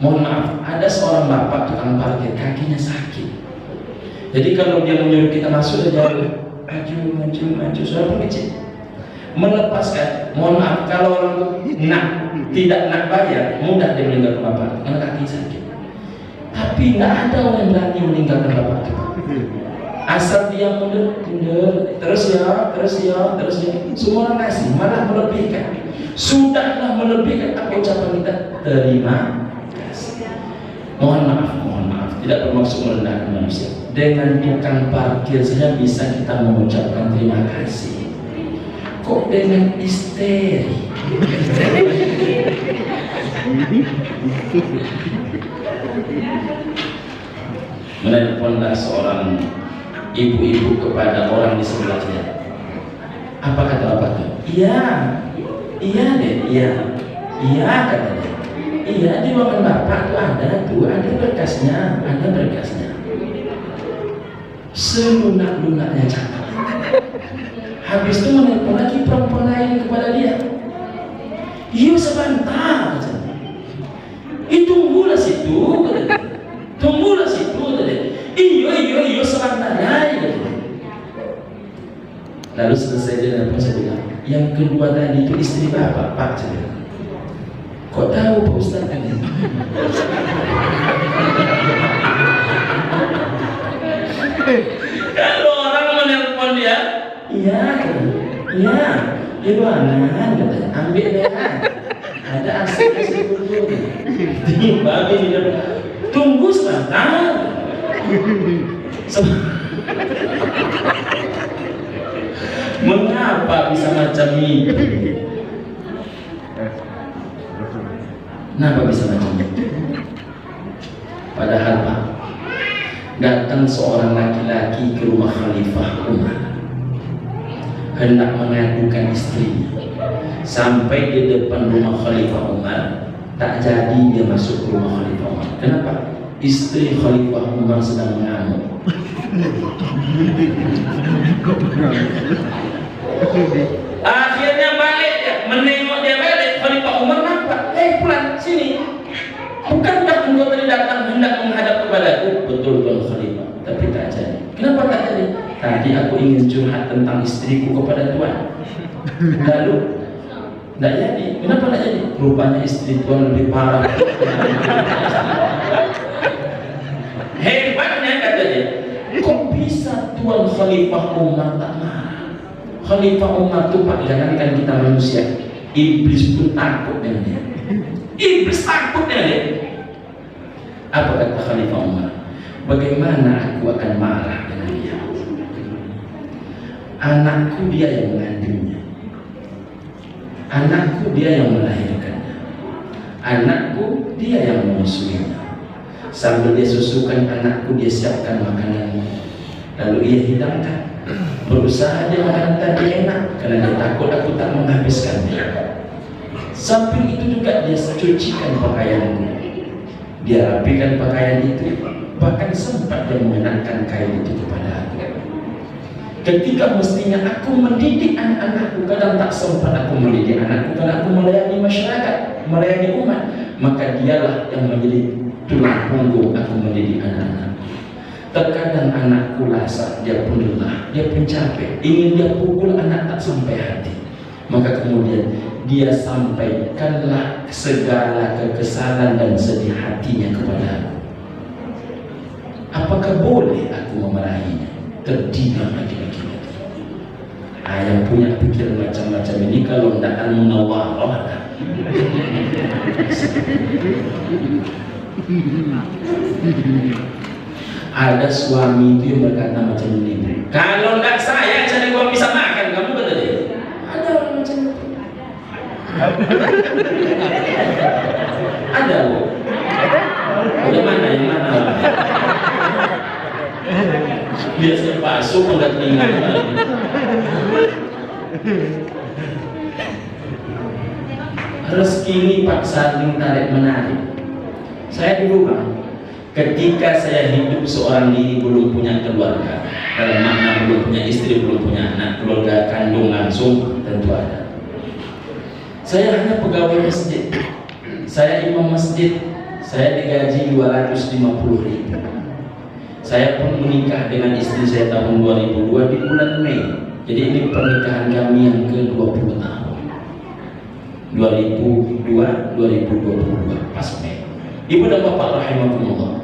mohon maaf, ada seorang bapak tukang parkir kakinya sakit. Jadi kalau dia menyuruh kita masuk dia maju, sudah pun kecil. Melepaskan, mohon maaf, kalau orang itu tidak nak bayar, mudah dia meninggalkan bapak karena kaki sakit. Tapi tidak ada orang yang berani meninggalkan bapak itu. Asal dia mundur, terus ya, semua orang kasih, malah melebihkan. Sudahlah melebihkan apa ucapan kita, terima kasih. Mohon maaf, tidak bermaksud merendahkan manusia. Dengan tukang parkir saja bisa kita mengucapkan terima kasih. Kok dengan istri? Menelponlah seorang ibu-ibu kepada orang di sebelahnya. Apa kata bapak itu? Iya kata dia. Iya, di ruangan bapak tuh ada berkasnya. Selunak-lunaknya cakap. Habis itu menelpon lagi perempuan lain kepada dia. Iya sebentar, tunggulah situ, kata dia. Iyo sebentar aja. Lalu selesai dia nelpon, saya bilang, yang kedua tadi itu istri bapak, Pak. Kok tahu Pak Ustaz tadi? Kalau orang menelpon dia, iya, di ruangan, katanya, ambil deh, ada asli dulu. Babi di depan, tunggu sebentar. Mengapa bisa macam itu? Kenapa bisa macam itu? Padahal Pak, datang seorang laki-laki ke rumah Khalifah Umar, hendak mengadukan istrinya. Sampai di depan rumah Khalifah Umar, tak jadi dia masuk ke rumah Khalifah Umar. Kenapa? Istri Khalifah Umar sedang mengamuk. Akhirnya balik dia, menengok dia balik. Khalifah Umar nampak, pulang sini. Bukankah engkau tadi datang hendak menghadap kepadaku? Betul Tuan Khalifah, tapi tak jadi. Kenapa tak jadi? Tadi aku ingin curhat tentang istriku kepada Tuan. Lalu tak jadi. Kenapa tak jadi? Rupanya istri Tuan lebih parah. Hebatnya kata dia, kok bisa Tuan Khalifah Umar tak marah? Khalifah Umar itu Pak, jangankan kita manusia, iblis pun takut dengan dia. Iblis takut dengan dia. Apa kata Khalifah Umar? Bagaimana aku akan marah dengan dia? Anakku dia yang mengandungnya, anakku dia yang melahirkannya, anakku dia yang menyusuinya. Sambil dia susukan anakku, dia siapkan makanannya, lalu ia hidangkan. Berusaha dia makanan tadi enak karena dia takut aku tak menghabiskannya. Samping itu juga dia cucikan pakaianku, dia rapikan pakaian itu, bahkan sempat dia mengenakan kain itu kepada aku. Ketika mestinya aku mendidik anak-anakku, kadang tak sempat aku mendidik anakku karena aku melayani masyarakat, melayani umat. Maka dialah yang menjadi tulang punggung aku mendidik anak-anak. Terkadang anakku lasak, dia pun lelah, dia pun capek, ingin dia pukul anak tak sampai hati. Maka kemudian dia sampaikanlah segala kekesalan dan sedih hatinya kepada aku. Apakah boleh aku memarahinya? Terdiam laki-laki itu. Yang punya pikiran macam-macam ini kalau tidak al-munawarrah lah. Ada suami itu yang berkata macam ini, kalau tidak saya cari uang bisa makan kamu, kata dia. Ada orang macam itu. Ada loh. Yang mana? Dia sepasuk enggak telinga. Rezeki ini Pak saling tarik menarik. Saya dulu Bang, Ketika saya hidup seorang diri belum punya keluarga, dalam makna belum punya istri, belum punya anak, keluarga kandung langsung tentu ada. Saya hanya pegawai masjid, saya imam masjid, saya digaji 250.000. Saya pun menikah dengan istri saya tahun 2002 di bulan Mei. Jadi ini pernikahan kami yang ke-20 tahun. 2002 pas Mei. Ibu dan bapak rahimakumullah.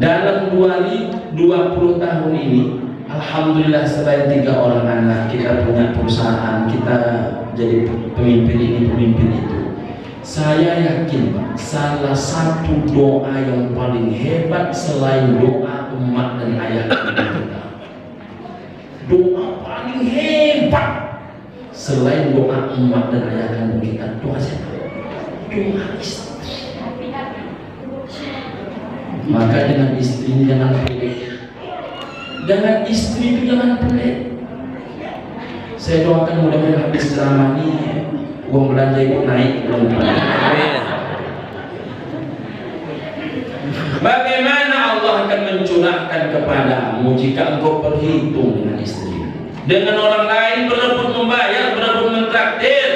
Dalam 20 tahun ini, alhamdulillah selain 3 orang anak, kita punya perusahaan, kita jadi pemimpin ini, pemimpin itu. Saya yakin Pak, salah satu doa yang paling hebat selain doa umat dan ayah kita, doa paling hebat selain doa umat dan ayah kandung kita, doa siapa? Doa istri. Maka dengan istri ini jangan pelit. Dengan istri itu jangan pelit. Saya doakan mudah-mudahan habis ceramah ini uang belanja ibu naik. Bagaimana Allah akan mencurahkan kepadamu jika engkau berhitung dengan istri, dengan orang lain berebut membayar, berebut mentraktir,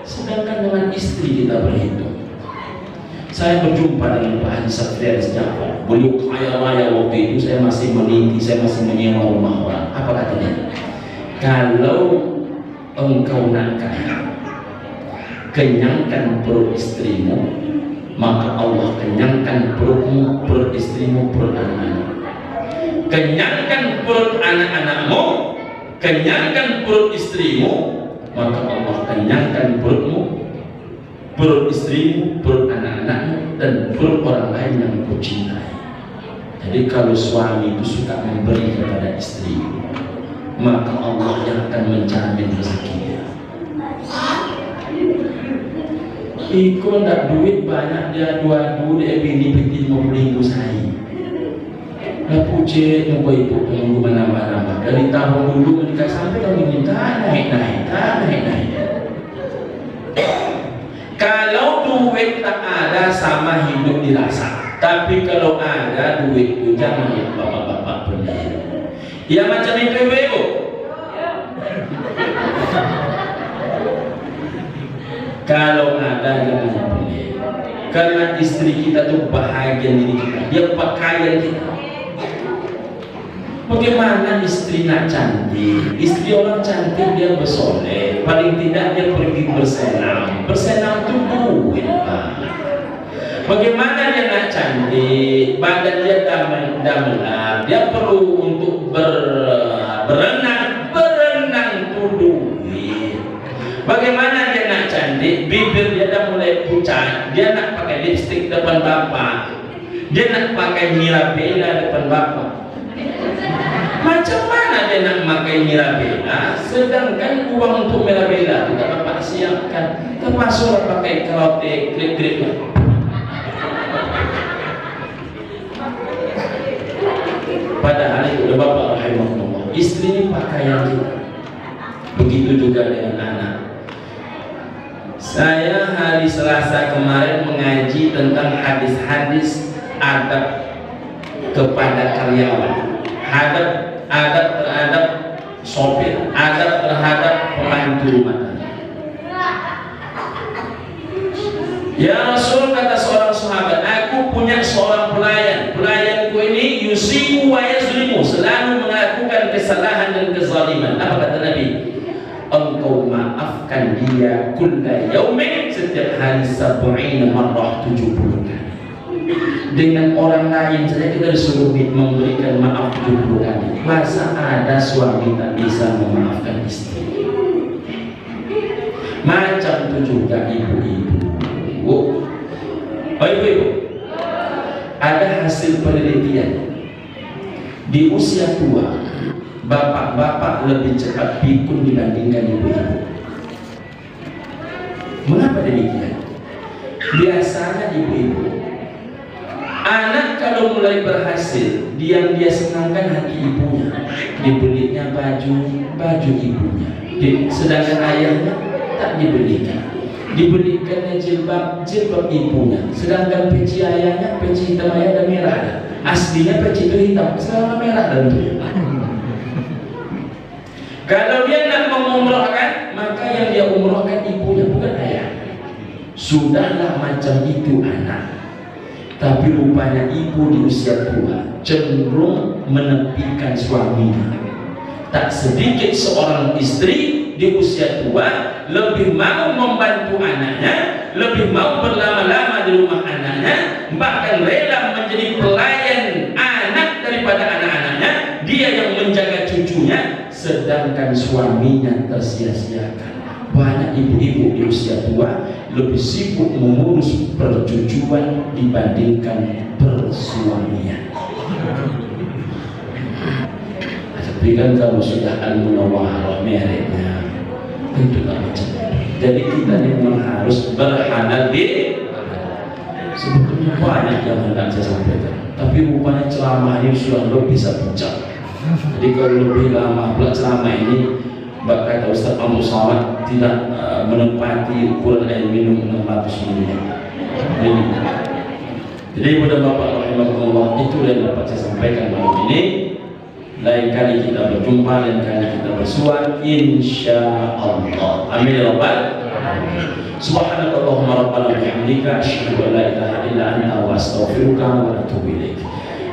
sedangkan dengan istri kita berhitung. Saya berjumpa dengan Pak Haji Satria Jafar. Beliau kaya raya waktu itu, saya masih meniti, saya masih menyewa rumah orang. Apa katanya? Kalau engkau nak kaya, kenyangkan perut istrimu, maka Allah kenyangkan perutmu, perut istrimu, perut anak-anak. Kenyangkan perut anak-anakmu, kenyangkan perut istrimu, maka Allah kenyangkan perutmu, perut istrimu, perut anak-anakmu, dan perut orang lain yang kau cintai. Jadi kalau suami itu suka memberi kepada istri, maka Allah yang akan menjamin rezekinya. Iko ndak duit banyak, dia dua-dua dia bini peti 50.000 saya. Nah puji nunggu ibu tunggu menambah-nambah dari tahun dulu menikah sampai tahun ini naik. Kalau duit tak ada sama hidup dirasa. Tapi kalau ada duit itu jangan ya bapak-bapak pendeta. Ya macam itu ibu. Kalau ada jangan boleh. Karena istri kita tuh bahagia diri kita, dia pakaian kita. Bagaimana istri nak cantik? Istri orang cantik dia bersoleh, paling tidak dia pergi bersenam. Bersenam tuh duit Pak. Bagaimana dia nak cantik? Badan dia damelan, dia perlu untuk berenang tuh duit. Bagaimana dia nak cantik? Bibir dia dah mulai pucat, dia nak pakai lipstik depan bapak, dia nak pakai Mirabella depan bapak. Macam mana dia nak pakai Mirabella, sedangkan uang untuk Mirabella tidak dapat siapkan. Termasuk pakai karote klip-klip. Padahal itu udah bapak rahimahullah, istri ini pakaian kita. Begitu juga dengan anak. Saya hari Selasa kemarin mengaji tentang hadis-hadis adab kepada karyawan, adab terhadap sopir, adab terhadap pembantu rumah tangga. Ya Rasul, kata seorang sahabat, aku punya seorang pelayan. Pelayanku ini yusibu wa yazlimu, selalu melakukan kesalahan dan kezaliman. Apa kata Nabi? Engkau maafkan dia kulla yaumin, setiap hari 70 marrah, 70 kali. Dengan orang lain saja kita disuruh memberikan maaf 70 kali. Masa ada suami tak bisa memaafkan istri? Macam itu juga ibu-ibu. Oh ibu-ibu, ada hasil penelitian di usia tua, bapak-bapak lebih cepat pikun dibandingkan ibu-ibu. Mengapa demikian? Biasanya ibu-ibu, anak kalau mulai berhasil, dia senangkan hati ibunya, dibelinya baju ibunya, sedangkan ayahnya tak dibelikan. diberikannya jilbab ibunya, sedangkan peci ayahnya peci hitam ayah dan merah. Aslinya peci itu hitam, sekarang merah dan itu. Kalau dia nak mengumrahkan, maka yang dia umrahkan ibunya, bukan ayah. Sudahlah macam itu anak, tapi rupanya ibu di usia tua cenderung menepikan suaminya. Tak sedikit seorang istri di usia tua lebih mau membantu anaknya, lebih mau berlama-lama di rumah anaknya, bahkan rela menjadi pelayan anak daripada anak-anaknya. Dia yang menjaga cucunya, sedangkan suaminya tersia-siakan. Banyak ibu-ibu di usia tua lebih sibuk mengurus percucuan dibandingkan persuamian. Tapi kan kalau sudah al-munawwarah mereknya, itu tak macam itu. Jadi kita memang harus berhalal di. Sebetulnya banyak yang hendak saya sampaikan, tapi rupanya ceramah ini sudah lebih satu jam. Jadi kalau lebih lama pula ceramah ini, kata Ustaz Abu Samad tidak menepati ukuran air minum 600 ml. Jadi pada Bapak rahimahullah, itu yang dapat saya sampaikan malam ini. Lain kali kita berjumpa, lain kali kita bersuara, insyaallah. Amin ya rabbal alamin. Subhanakallahumma rabbana bihamdika asyhadu an la ilaha illa anta wa astaghfiruka wa atubu ilaik.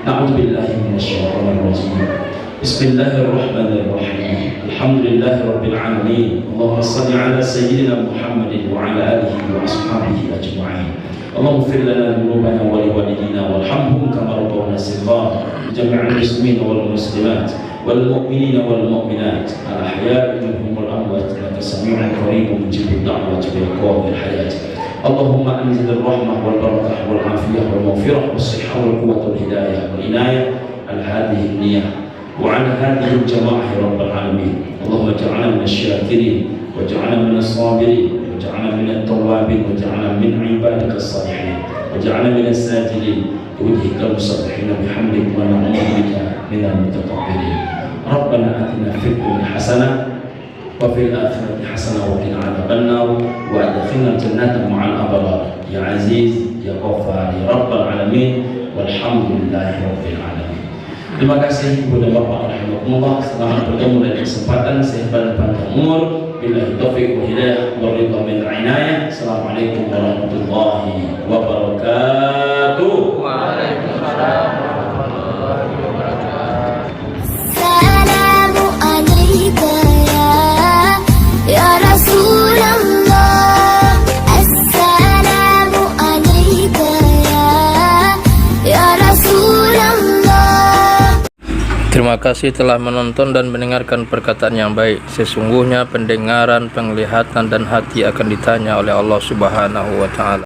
Na'udzubillahi minasyaitonir rajim. Bismillahirrahmanirrahim. Alhamdulillahi rabbil alamin. Allahumma shalli ala sayyidina Muhammadin wa ala alihi wa ashabihi ajma'in. Allahumma ighfir lana dhunubana wa liwalidina warhamhum kama rabbawna shighara. Jami'al muslimin wal muslimat wal mu'minina wal mu'minat al ahya'i minhum wal amwat, innaka samii'un qariibun mujibud da'wati wa qawmil hayat. Allahumma anzil ar-rahmah wal barakah wal afiyah wal maghfirah was sihhah wal quwwah wal hidayah wal inayah al hadhihi an-niyyah وعلى هذه الجماعة يا رب العالمين. اللهم اجعلنا من الشاكرين واجعلنا من الصابرين واجعلنا من التوابين واجعلنا من عبادك الصالحين واجعلنا من الساجدين بوجهك المسبحين بحمدك ونعوذ بك من المتكبرين. ربنا آتنا في الدنيا حسنة وفي الآخرة حسنة وقنا عذاب النار وأدخلنا الجنة مع الأبرار يا عزيز يا غفار يا رب العالمين والحمد لله رب العالمين. Terima kasih kepada Bapak rahimahullah. Selamat bertemu dan kesempatan sehat dan panjang umur. Billahi taufiq wa hidayah wa ridha min inayah. Assalamualaikum warahmatullahi wabarakatuh. Waalaikumsalam warahmatullahi wabarakatuh. Assalamu alayka ya Rasulullah. Assalamu alayka ya Rasulullah. Terima kasih telah menonton dan mendengarkan perkataan yang baik. Sesungguhnya pendengaran, penglihatan dan hati akan ditanya oleh Allah Subhanahu wa taala.